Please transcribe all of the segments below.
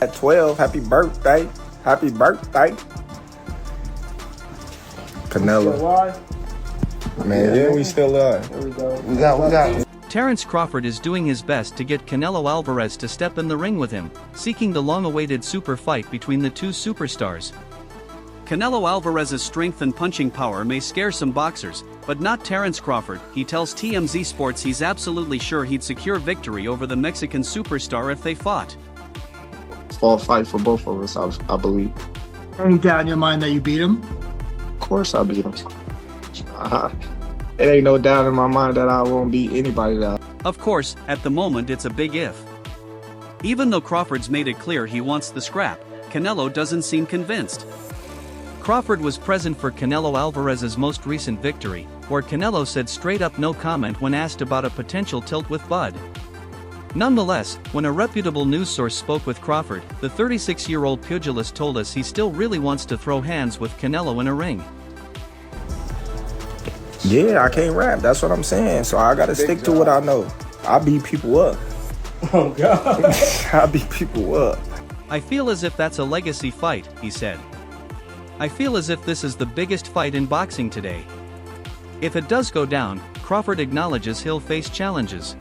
At 12, happy birthday. Happy birthday. Canelo. Man, yeah, we still alive. There we go. We got. Terence Crawford is doing his best to get Canelo Alvarez to step in the ring with him, seeking the long-awaited super fight between the two superstars. Canelo Alvarez's strength and punching power may scare some boxers, but not Terence Crawford. He tells TMZ Sports he's absolutely sure he'd secure victory over the Mexican superstar if they fought. Fall fight for both of us, I believe. Any doubt in your mind that you beat him? Of course I beat him. It ain't no doubt in my mind that I won't beat anybody that. Of course, at the moment it's a big if. Even though Crawford's made it clear he wants the scrap, Canelo doesn't seem convinced. Crawford was present for Canelo Alvarez's most recent victory, where Canelo said straight up no comment when asked about a potential tilt with Bud. Nonetheless, when a reputable news source spoke with Crawford, the 36-year-old pugilist told us he still really wants to throw hands with Canelo in a ring. Yeah, I can't rap, that's what I'm saying, so I gotta stick to what I know. I beat people up. Oh God. I beat people up. I feel as if that's a legacy fight, he said. I feel as if this is the biggest fight in boxing today. If it does go down, Crawford acknowledges he'll face challenges.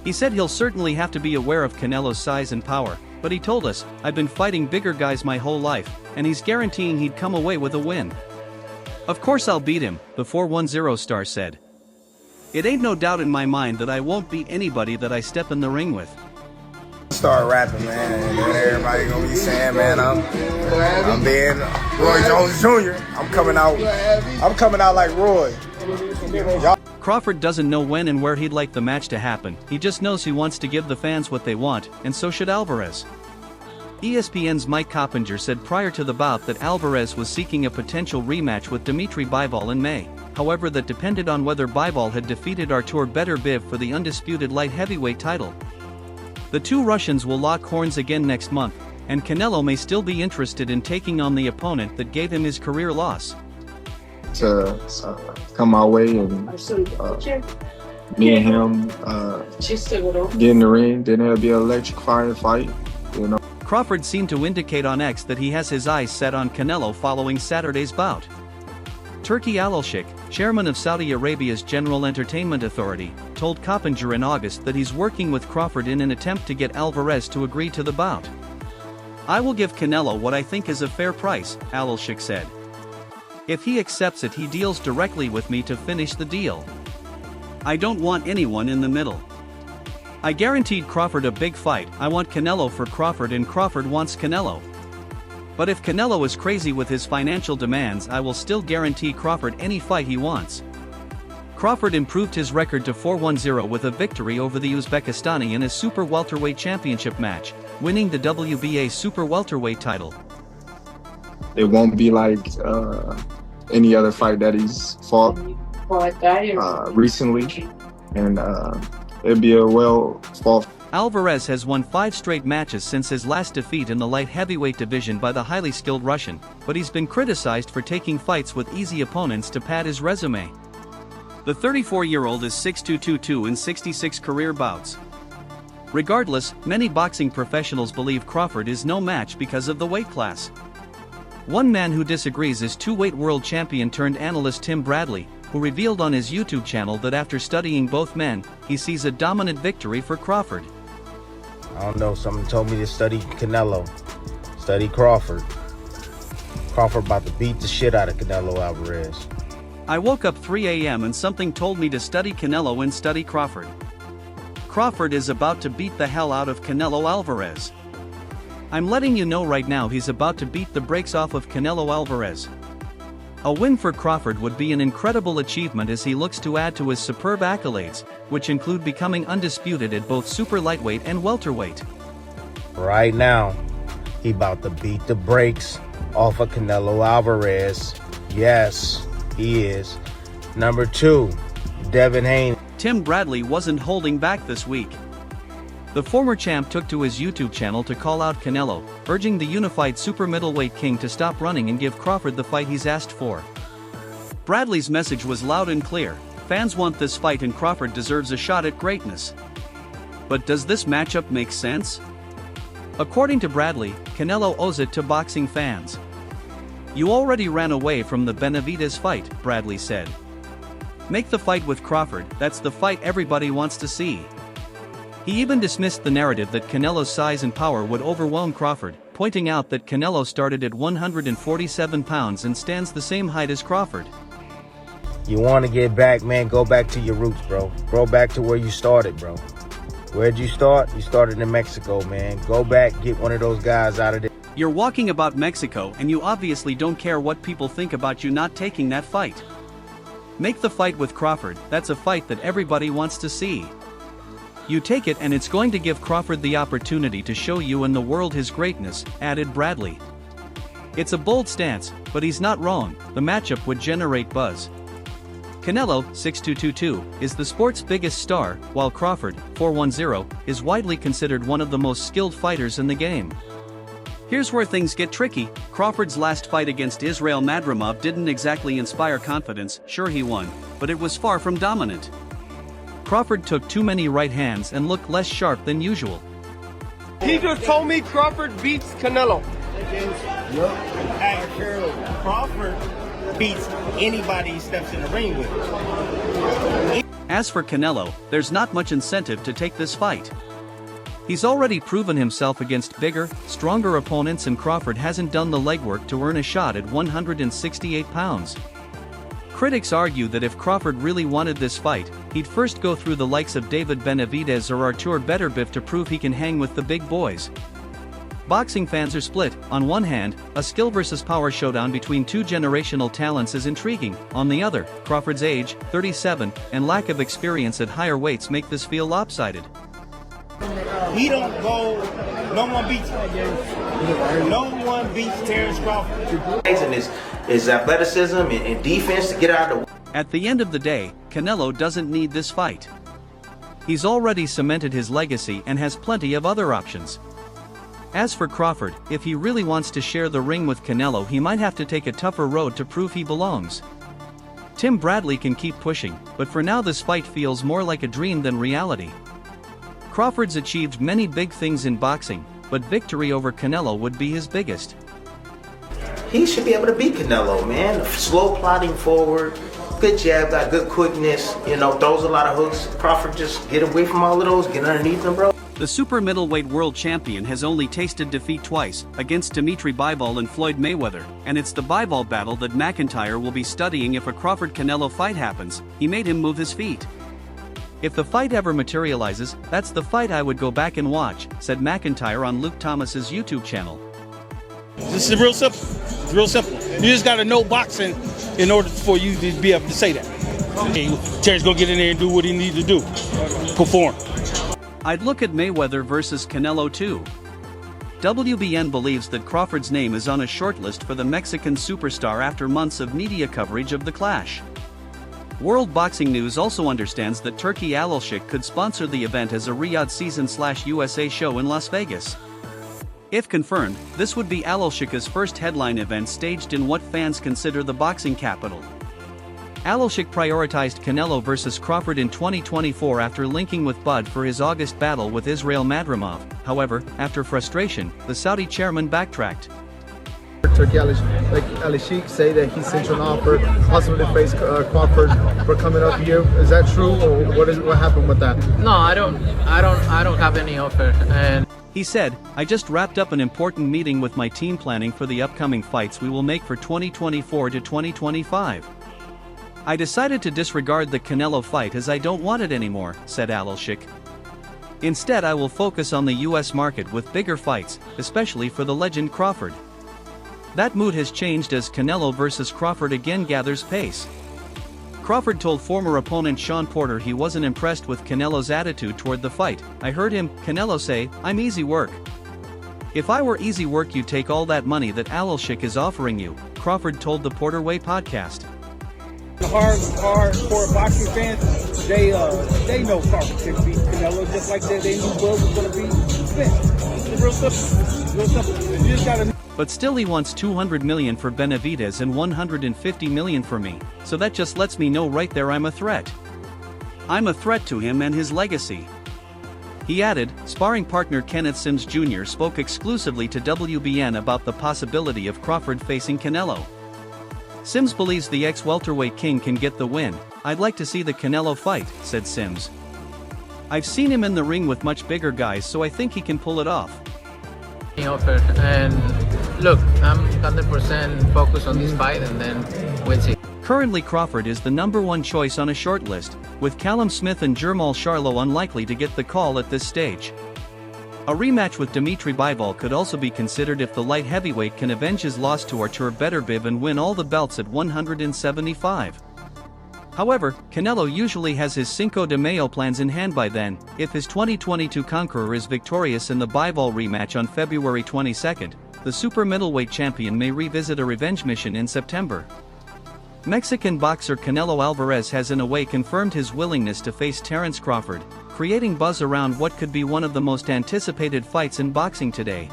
He said he'll certainly have to be aware of Canelo's size and power, but he told us, I've been fighting bigger guys my whole life, and he's guaranteeing he'd come away with a win. Of course I'll beat him, the 410 star said. It ain't no doubt in my mind that I won't beat anybody that I step in the ring with. Start rapping, man, and then everybody gonna be saying, man, I'm being Roy Jones Jr. I'm coming out like Roy. Crawford doesn't know when and where he'd like the match to happen, he just knows he wants to give the fans what they want, and so should Alvarez. ESPN's Mike Coppinger said prior to the bout that Alvarez was seeking a potential rematch with Dimitri Bivol in May, however that depended on whether Bivol had defeated Artur Beterbiev for the undisputed light heavyweight title. The two Russians will lock horns again next month, and Canelo may still be interested in taking on the opponent that gave him his career loss. To come my way and me and him get in the ring, then it'll be an electrifying fight, you know. Crawford seemed to indicate on X that he has his eyes set on Canelo following Saturday's bout. Turki Al-Sheikh, chairman of Saudi Arabia's General Entertainment Authority, told Coppinger in August that he's working with Crawford in an attempt to get Alvarez to agree to the bout. I will give Canelo what I think is a fair price, Al-Sheikh said. If he accepts it, he deals directly with me to finish the deal. I don't want anyone in the middle. I guaranteed Crawford a big fight. I want Canelo for Crawford and Crawford wants Canelo. But if Canelo is crazy with his financial demands, I will still guarantee Crawford any fight he wants. Crawford improved his record to 4-1-0 with a victory over the Uzbekistani in a super welterweight championship match, winning the WBA super welterweight title. It won't be like any other fight that he's fought recently, and it'll be a well-fought. Alvarez has won 5 straight matches since his last defeat in the light heavyweight division by the highly skilled Russian, but he's been criticized for taking fights with easy opponents to pad his resume. The 34-year-old is 6'2", in 66 career bouts. Regardless, many boxing professionals believe Crawford is no match because of the weight class. One man who disagrees is two-weight world champion turned analyst Tim Bradley, who revealed on his YouTube channel that after studying both men, he sees a dominant victory for Crawford. I don't know, someone told me to study Canelo, study Crawford. Crawford about to beat the shit out of Canelo Alvarez. I woke up 3 a.m. and something told me to study Canelo and study Crawford. Crawford is about to beat the hell out of Canelo Alvarez. I'm letting you know right now he's about to beat the brakes off of Canelo Alvarez. A win for Crawford would be an incredible achievement as he looks to add to his superb accolades, which include becoming undisputed at both super lightweight and welterweight. Right now, he about to beat the brakes off of Canelo Alvarez. Yes, he is. Number 2, Devin Haney. Tim Bradley wasn't holding back this week. The former champ took to his YouTube channel to call out Canelo, urging the unified super middleweight king to stop running and give Crawford the fight he's asked for. Bradley's message was loud and clear: fans want this fight and Crawford deserves a shot at greatness. But does this matchup make sense? According to Bradley, Canelo owes it to boxing fans. "You already ran away from the Benavidez fight," Bradley said. "Make the fight with Crawford, that's the fight everybody wants to see." He even dismissed the narrative that Canelo's size and power would overwhelm Crawford, pointing out that Canelo started at 147 pounds and stands the same height as Crawford. You want to get back, man, go back to your roots, bro. Go back to where you started, bro. Where'd you start? You started in Mexico, man. Go back, get one of those guys out of there. You're walking about Mexico and you obviously don't care what people think about you not taking that fight. Make the fight with Crawford, that's a fight that everybody wants to see. You take it and it's going to give Crawford the opportunity to show you and the world his greatness, added Bradley. It's a bold stance, but he's not wrong, the matchup would generate buzz. Canelo, 6'2", is the sport's biggest star, while Crawford, 4'10", is widely considered one of the most skilled fighters in the game. Here's where things get tricky. Crawford's last fight against Israel Madrimov didn't exactly inspire confidence. Sure, he won, but it was far from dominant. Crawford took too many right hands and looked less sharp than usual. He just told me Crawford beats Canelo. Crawford beats anybody he steps in the ring with. As for Canelo, there's not much incentive to take this fight. He's already proven himself against bigger, stronger opponents, and Crawford hasn't done the legwork to earn a shot at 168 pounds. Critics argue that if Crawford really wanted this fight, he'd first go through the likes of David Benavidez or Artur Beterbiev to prove he can hang with the big boys. Boxing fans are split. On one hand, a skill versus power showdown between two generational talents is intriguing. On the other, Crawford's age, 37, and lack of experience at higher weights make this feel lopsided. He don't go, no one beats him. No one beats Terence Crawford. And his athleticism and defense to get out of the way. At the end of the day, Canelo doesn't need this fight. He's already cemented his legacy and has plenty of other options. As for Crawford, if he really wants to share the ring with Canelo, he might have to take a tougher road to prove he belongs. Tim Bradley can keep pushing, but for now this fight feels more like a dream than reality. Crawford's achieved many big things in boxing, but victory over Canelo would be his biggest. He should be able to beat Canelo, man. Slow plodding forward, good jab, got good quickness, throws a lot of hooks. Crawford just get away from all of those, get underneath them, bro. The super middleweight world champion has only tasted defeat twice, against Dimitri Bivol and Floyd Mayweather, and it's the Bivol battle that McIntyre will be studying if a Crawford-Canelo fight happens. He made him move his feet. "If the fight ever materializes, that's the fight I would go back and watch," said McIntyre on Luke Thomas's YouTube channel. This is real simple. It's real simple. You just got to know boxing in order for you to be able to say that. Hey, Terry's gonna get in there and do what he needs to do. Perform. I'd look at Mayweather versus Canelo too. WBN believes that Crawford's name is on a shortlist for the Mexican superstar after months of media coverage of the clash. World Boxing News also understands that Turki Alalshik could sponsor the event as a Riyadh Season/USA show in Las Vegas. If confirmed, this would be Alalshik's first headline event staged in what fans consider the boxing capital. Alalshik prioritized Canelo versus Crawford in 2024 after linking with Bud for his August battle with Israel Madrimov. However, after frustration, the Saudi chairman backtracked. Turki Alalshik say that he sent you an offer, possibly to face Crawford for coming up here. Is that true, or what happened with that? No, I don't have any offer. And he said, "I just wrapped up an important meeting with my team planning for the upcoming fights we will make for 2024 to 2025. I decided to disregard the Canelo fight as I don't want it anymore," said Alalshik. "Instead, I will focus on the US market with bigger fights, especially for the legend Crawford." That mood has changed as Canelo versus Crawford again gathers pace. Crawford told former opponent Sean Porter he wasn't impressed with Canelo's attitude toward the fight. "I heard him, Canelo, say, 'I'm easy work.' If I were easy work, you'd take all that money that Alalshik is offering you," Crawford told the Porter Way podcast. Hardcore boxing fans, they know Crawford can beat Canelo just like they knew Bud was going to beat Spence. It's real simple. Real simple. You just gotta. But still he wants $200 million for Benavidez and $150 million for me, so that just lets me know right there I'm a threat. I'm a threat to him and his legacy. He added, sparring partner Kenneth Sims Jr. spoke exclusively to WBN about the possibility of Crawford facing Canelo. Sims believes the ex-welterweight king can get the win. "I'd like to see the Canelo fight," said Sims. "I've seen him in the ring with much bigger guys, so I think he can pull it off." Offer, and look, I'm 100% focused on this fight, and then we'll see. Currently Crawford is the #1 choice on a short list, with Callum Smith and Jermall Charlo unlikely to get the call at this stage. A rematch with Dimitri Bivol could also be considered if the light heavyweight can avenge his loss to Artur Beterbiev and win all the belts at 175. However, Canelo usually has his Cinco de Mayo plans in hand by then. If his 2022 conqueror is victorious in the Bivol rematch on February 22, the super middleweight champion may revisit a revenge mission in September. Mexican boxer Canelo Alvarez has in a way confirmed his willingness to face Terence Crawford, creating buzz around what could be one of the most anticipated fights in boxing today.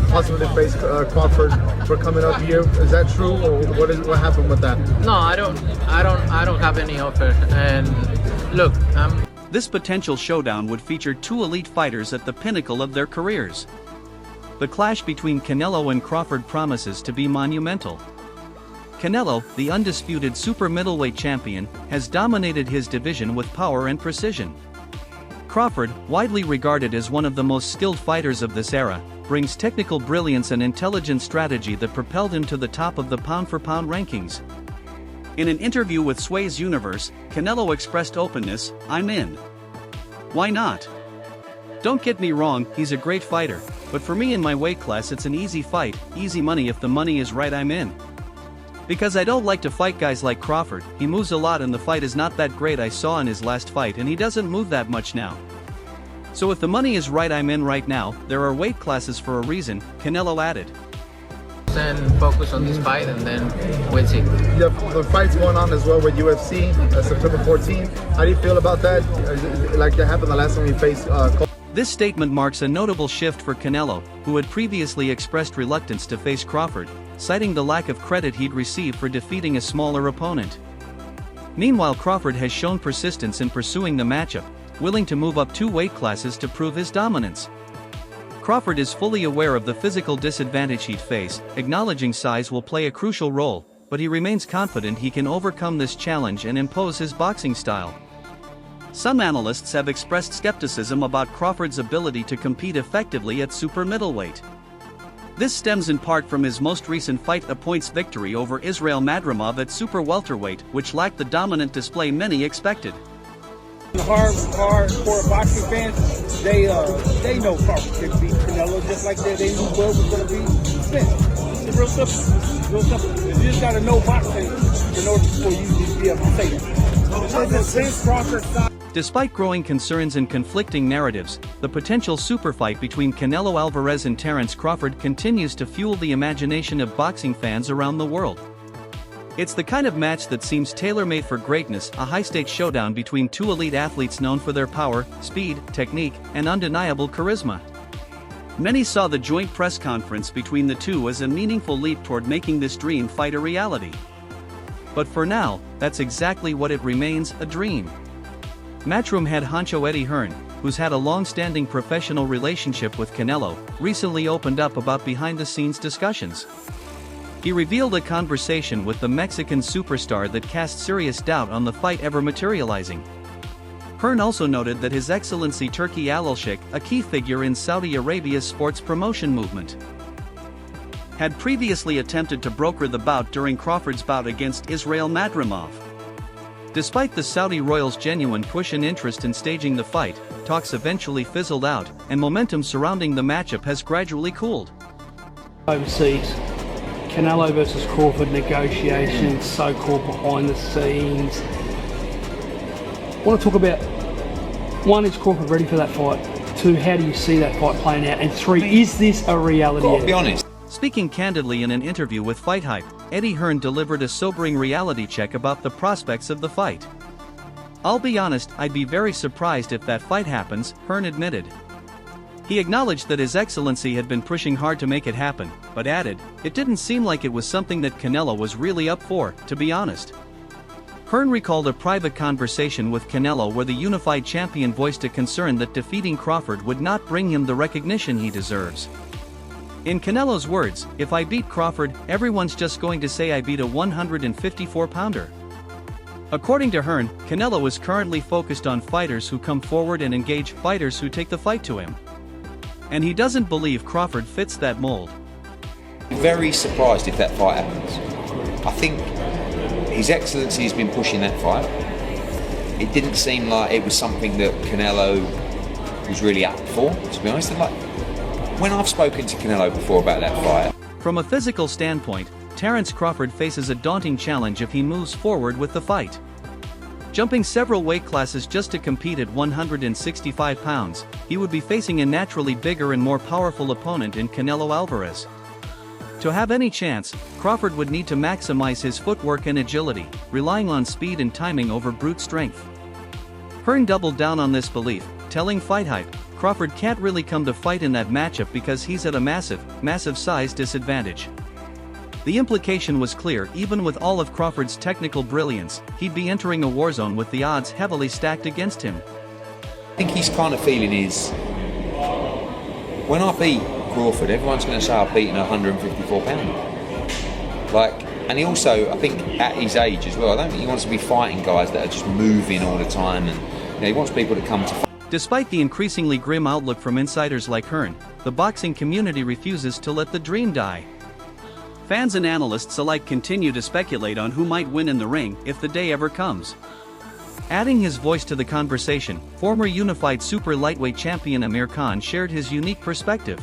Possibly face Crawford for coming up here. Is that true, or what happened with that? No, I don't have any offer. And look, This potential showdown would feature two elite fighters at the pinnacle of their careers. The clash between Canelo and Crawford promises to be monumental. Canelo, the undisputed super middleweight champion, has dominated his division with power and precision. Crawford, widely regarded as one of the most skilled fighters of this era, brings technical brilliance and intelligent strategy that propelled him to the top of the pound-for-pound rankings. In an interview with Sway's Universe, Canelo expressed openness, "I'm in. Why not? Don't get me wrong, he's a great fighter, but for me in my weight class it's an easy fight, easy money. If the money is right, I'm in. Because I don't like to fight guys like Crawford, he moves a lot and the fight is not that great. I saw in his last fight and he doesn't move that much now. So if the money is right, I'm in right now. There are weight classes for a reason," Canelo added. and focus on this fight, and then we'll see. Yeah, the fight's going on as well with UFC, September 14th. How do you feel about that? Like that happened the last time we faced This statement marks a notable shift for Canelo, who had previously expressed reluctance to face Crawford, citing the lack of credit he'd received for defeating a smaller opponent. Meanwhile, Crawford has shown persistence in pursuing the matchup, willing to move up 2 weight classes to prove his dominance. Crawford is fully aware of the physical disadvantage he'd face, acknowledging size will play a crucial role, but he remains confident he can overcome this challenge and impose his boxing style. Some analysts have expressed skepticism about Crawford's ability to compete effectively at super middleweight. This stems in part from his most recent fight, a points victory over Israel Madrimov at super welterweight, which lacked the dominant display many expected. Hardcore boxing fans, they know Crawford can beat Canelo just like that. They knew Bud was going to be Smith. It's real simple. Real simple. You just got to know boxing in order for you to be able to say that. Despite growing concerns and conflicting narratives, the potential super fight between Canelo Alvarez and Terence Crawford continues to fuel the imagination of boxing fans around the world. It's the kind of match that seems tailor-made for greatness, a high-stakes showdown between 2 elite athletes known for their power, speed, technique, and undeniable charisma. Many saw the joint press conference between the two as a meaningful leap toward making this dream fight a reality. But for now, that's exactly what it remains, a dream. Matchroom head honcho Eddie Hearn, who's had a long-standing professional relationship with Canelo, recently opened up about behind-the-scenes discussions. He revealed a conversation with the Mexican superstar that cast serious doubt on the fight ever materializing. Hearn also noted that His Excellency Turki Al-Sheikh, a key figure in Saudi Arabia's sports promotion movement, had previously attempted to broker the bout during Crawford's bout against Israel Madrimov. Despite the Saudi royals' genuine push and interest in staging the fight, talks eventually fizzled out, and momentum surrounding the matchup has gradually cooled. Overseas, Canelo versus Crawford negotiations, so-called behind the scenes. I want to talk about, 1, is Crawford ready for that fight? 2, how do you see that fight playing out? And 3, is this a reality? I'll be honest. Speaking candidly in an interview with Fight Hype, Eddie Hearn delivered a sobering reality check about the prospects of the fight. "I'll be honest, I'd be very surprised if that fight happens," Hearn admitted. He acknowledged that His Excellency had been pushing hard to make it happen, but added, "It didn't seem like it was something that Canelo was really up for, to be honest." Hearn recalled a private conversation with Canelo where the unified champion voiced a concern that defeating Crawford would not bring him the recognition he deserves. In Canelo's words, "If I beat Crawford, everyone's just going to say I beat a 154-pounder." According to Hearn, Canelo is currently focused on fighters who come forward and engage fighters who take the fight to him. And he doesn't believe Crawford fits that mold. Very surprised if that fight happens. I think His Excellency has been pushing that fight. It didn't seem like it was something that Canelo was really up for, to be honest. And like, when I've spoken to Canelo before about that fight. From a physical standpoint, Terence Crawford faces a daunting challenge if he moves forward with the fight. Jumping several weight classes just to compete at 165 pounds, he would be facing a naturally bigger and more powerful opponent in Canelo Alvarez. To have any chance, Crawford would need to maximize his footwork and agility, relying on speed and timing over brute strength. Hearn doubled down on this belief, telling Fight Hype, Crawford can't really come to fight in that matchup because he's at a massive size disadvantage. The implication was clear: even with all of Crawford's technical brilliance, he'd be entering a war zone with the odds heavily stacked against him. I think his kind of feeling is, when I beat Crawford, everyone's going to say I've beaten a 154-pounder. Like, and he also, I think at his age as well, I don't think he wants to be fighting guys that are just moving all the time, and he wants people to come to fight. Despite the increasingly grim outlook from insiders like Hearn, the boxing community refuses to let the dream die. Fans and analysts alike continue to speculate on who might win in the ring if the day ever comes. Adding his voice to the conversation, former unified super lightweight champion Amir Khan shared his unique perspective.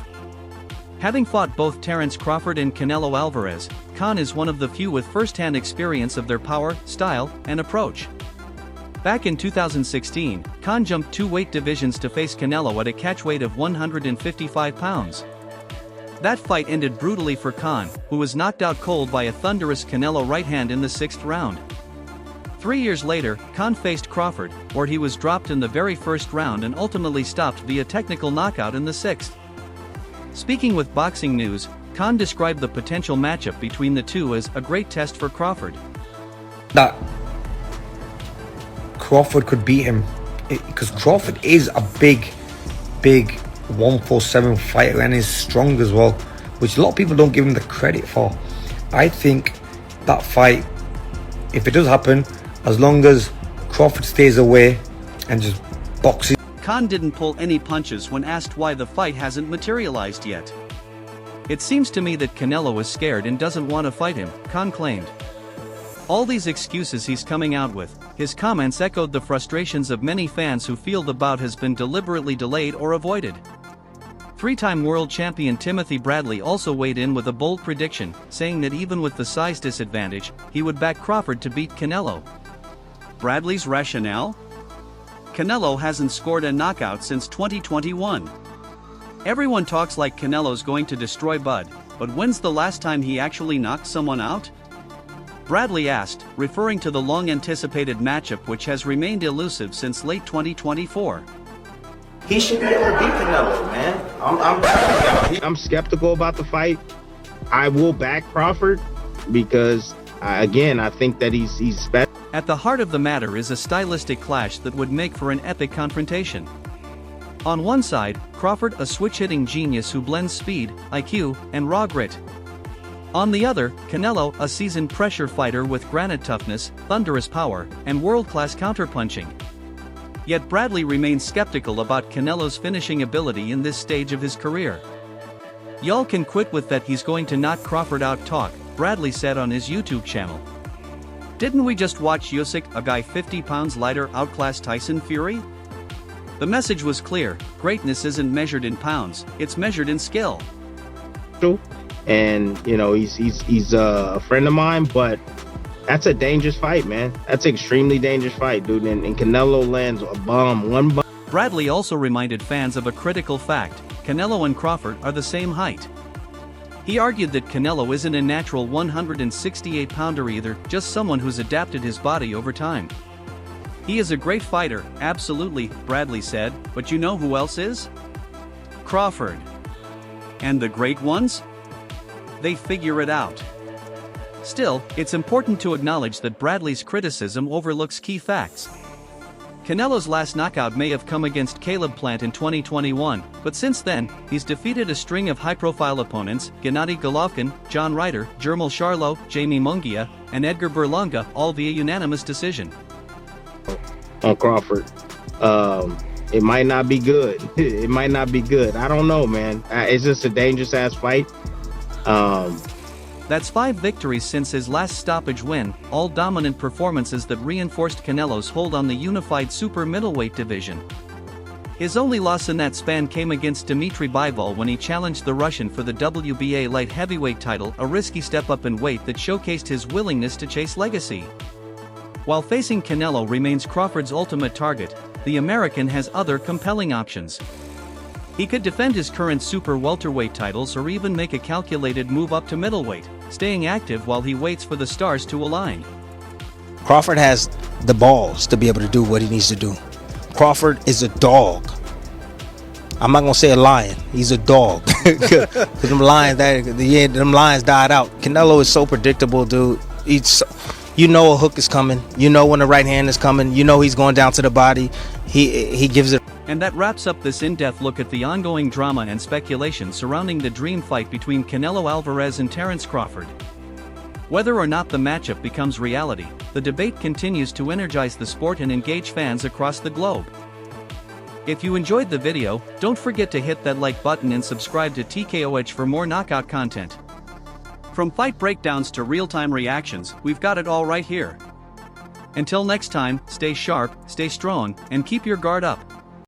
Having fought both Terence Crawford and Canelo Alvarez, Khan is one of the few with first-hand experience of their power, style, and approach. Back in 2016, Khan jumped 2 weight divisions to face Canelo at a catchweight of 155 pounds. That fight ended brutally for Khan, who was knocked out cold by a thunderous Canelo right hand in the 6th round. 3 years later, Khan faced Crawford, where he was dropped in the very first round and ultimately stopped via technical knockout in the 6th. Speaking with Boxing News, Khan described the potential matchup between the two as a great test for Crawford. That Crawford could beat him, because Crawford is a big 147 fighter and is strong as well, which a lot of people don't give him the credit for. I think that fight, if it does happen, as long as Crawford stays away and just boxes. Khan didn't pull any punches when asked why the fight hasn't materialized yet. "It seems to me that Canelo is scared and doesn't want to fight him," Khan claimed. All these excuses he's coming out with, his comments echoed the frustrations of many fans who feel the bout has been deliberately delayed or avoided. 3-time world champion Timothy Bradley also weighed in with a bold prediction, saying that even with the size disadvantage, he would back Crawford to beat Canelo. Bradley's rationale? Canelo hasn't scored a knockout since 2021. Everyone talks like Canelo's going to destroy Bud, but when's the last time he actually knocked someone out? Bradley asked, referring to the long-anticipated matchup which has remained elusive since late 2024. He should be able to beat Canelo, man. I'm skeptical about the fight. I will back Crawford because, again, I think that he's better. At the heart of the matter is a stylistic clash that would make for an epic confrontation. On one side, Crawford, a switch-hitting genius who blends speed, IQ, and raw grit. On the other, Canelo, a seasoned pressure fighter with granite toughness, thunderous power, and world-class counterpunching. Yet Bradley remains skeptical about Canelo's finishing ability in this stage of his career. "Y'all can quit with that he's going to knock Crawford out talk," Bradley said on his YouTube channel. "Didn't we just watch Usyk, a guy 50 pounds lighter, outclass Tyson Fury?" The message was clear: greatness isn't measured in pounds, it's measured in skill. And, he's a friend of mine, but that's a dangerous fight, man. That's an extremely dangerous fight, dude. And Canelo lands a bomb, one bomb. Bradley also reminded fans of a critical fact: Canelo and Crawford are the same height. He argued that Canelo isn't a natural 168-pounder either, just someone who's adapted his body over time. "He is a great fighter, absolutely," Bradley said, "but you know who else is? Crawford. And the great ones? They figure it out." Still, it's important to acknowledge that Bradley's criticism overlooks key facts. Canelo's last knockout may have come against Caleb Plant in 2021, but since then, he's defeated a string of high-profile opponents: Gennady Golovkin, John Ryder, Jermall Charlo, Jamie Munguia, and Edgar Berlanga, all via unanimous decision. On Crawford, it might not be good. It might not be good. I don't know, man. It's just a dangerous-ass fight. That's 5 victories since his last stoppage win, all dominant performances that reinforced Canelo's hold on the unified super middleweight division. His only loss in that span came against Dmitry Bivol when he challenged the Russian for the WBA light heavyweight title, a risky step up in weight that showcased his willingness to chase legacy. While facing Canelo remains Crawford's ultimate target, the American has other compelling options. He could defend his current super welterweight titles or even make a calculated move up to middleweight, staying active while he waits for the stars to align. Crawford has the balls to be able to do what he needs to do. Crawford is a dog. I'm not gonna say a lion. He's a dog. Because them lions died out. Canelo is so predictable, dude. You know a hook is coming. You know when the right hand is coming. You know he's going down to the body. He gives it. And that wraps up this in-depth look at the ongoing drama and speculation surrounding the dream fight between Canelo Alvarez and Terence Crawford. Whether or not the matchup becomes reality, the debate continues to energize the sport and engage fans across the globe. If you enjoyed the video, don't forget to hit that like button and subscribe to TKO Edge for more knockout content. From fight breakdowns to real-time reactions, we've got it all right here. Until next time, stay sharp, stay strong, and keep your guard up.